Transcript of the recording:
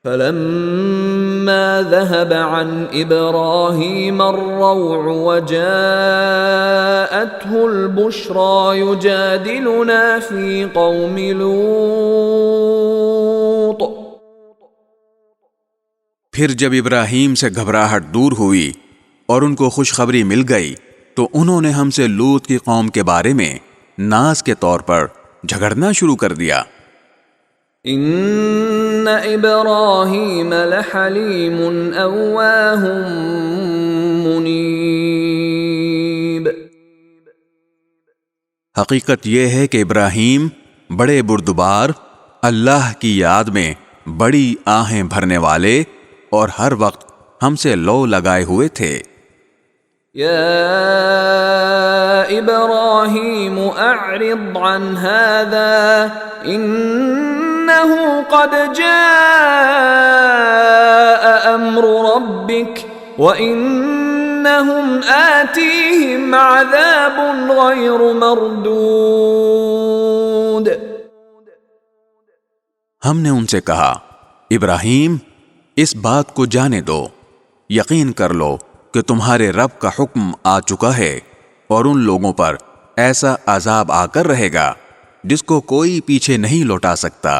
فلما ذهب عن إبراهيم الروع وجاءته البشرى يجادلنا في قوم لوط. پھر جب ابراہیم سے گھبراہٹ دور ہوئی اور ان کو خوشخبری مل گئی تو انہوں نے ہم سے لوط کی قوم کے بارے میں ناز کے طور پر جھگڑنا شروع کر دیا. ان ابراہیم لحلیم اواہ منیب. حقیقت یہ ہے کہ ابراہیم بڑے بردبار، اللہ کی یاد میں بڑی آہیں بھرنے والے اور ہر وقت ہم سے لو لگائے ہوئے تھے. یا ابراہیم اعرض عن هذا انه قد جاء امر ربك وانهم آتيهم عذاب غیر مردود. ہم نے ان سے کہا، ابراہیم اس بات کو جانے دو، یقین کر لو کہ تمہارے رب کا حکم آ چکا ہے اور ان لوگوں پر ایسا عذاب آ کر رہے گا جس کو کوئی پیچھے نہیں لوٹا سکتا.